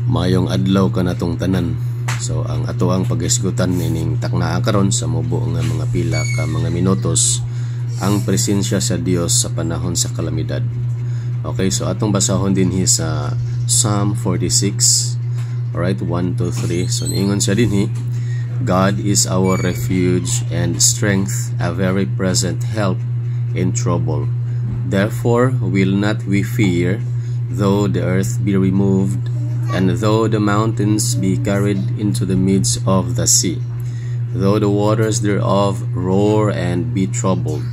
Mayong adlaw ka natong tanan. So ang ato ang pag-isgutan nining taknaa karon sa mubo nga mga pila ka mga minutos ang presensya sa Dios sa panahon sa kalamidad. Okay, so atong basahon din sa Psalm 46. Alright, 1, 2, 3. So niingon siya din God is our refuge and strength, a very present help in trouble. Therefore will not we fear, though the earth be removed, and though the mountains be carried into the midst of the sea, though the waters thereof roar and be troubled,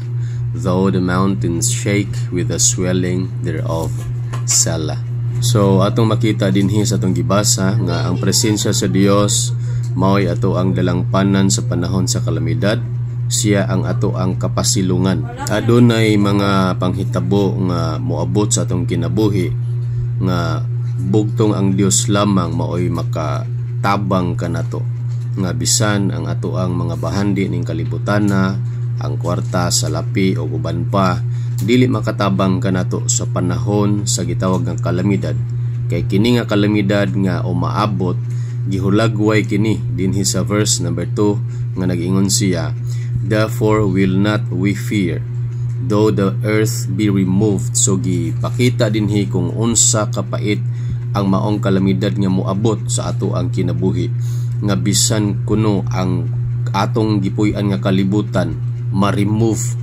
though the mountains shake with the swelling thereof. Selah. So atong makita dinhi sa atong gibasa nga ang presensya sa Dios mao'y ato ang dalangpanan sa panahon sa kalamidad. Siya ang ato ang kapasilungan. Adunay mga panghitabo nga moabot sa atong kinabuhi nga bugtong ang Dios lamang mao'y makatabang kanato nga bisan ang ato ang mga bahandi ning kalibutan na ang kwarta, salapi o uban pa dili makatabang kanato sa panahon sa gitawag nga kalamidad. Kay kini nga kalamidad nga umaabot gihulagway kini dinhi sa verse number 2 nga nag-ingon siya, therefore will not we fear, though the earth be removed. So gipakita dinhi kung unsa kapait ang maong kalamidad nga moabot sa ato ang kinabuhi, nga bisan kuno ang atong gipuy-an nga kalibutan ma-remove,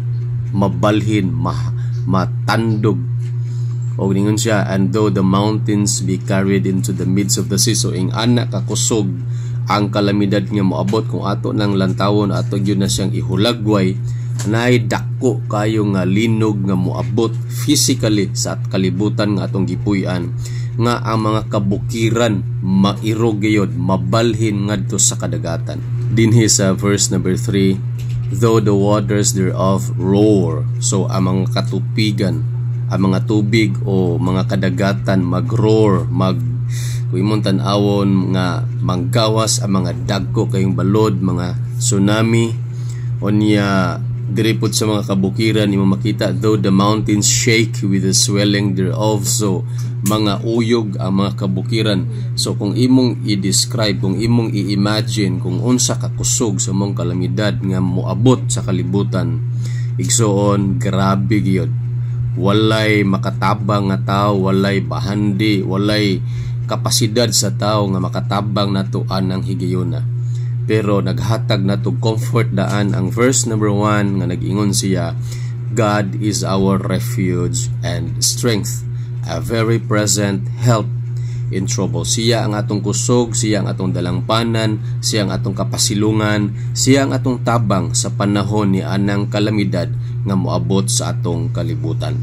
mabalhin, matandog. O ningon siya, and though the mountains be carried into the midst of the sea. So ing ana kakusog ang kalamidad nga moabot kung ato nang lantawon, ato gyud na siyang ihulagway, nay dako kayo nga linog nga moabot physically sa kalibutan nga atong gipuy-an, nga ang mga kabukiran mairog gyud, mabalhin ngadto sa kadagatan. Dinhi sa verse number 3, though the waters thereof roar. So ang mga katupigan, ang mga tubig o mga kadagatan mag-roar, kuimon tan-awon nga manggawas ang mga dagko kayong balod, mga tsunami onya diri pud sa mga kabukiran imo makita, though the mountains shake with the swelling thereof. So mga uyog ang mga kabukiran. So kung imong i-describe, kung imong i-imagine kung unsa kakusog sa mong kalamidad nga moabot sa kalibutan, igsoon grabe gyud. Walay makatabang nga tao, walay bahandi, walay kapasidad sa tao nga makatabang natuan ng higayuna. Pero naghatag nato comfort daan ang verse number 1 nga nag-ingon siya, God is our refuge and strength, a very present help in trouble. Siya ang atong kusog, siya ang atong dalangpanan, siya ang atong kapasilungan, siya ang atong tabang sa panahon ni anang kalamidad nga moabot sa atong kalibutan.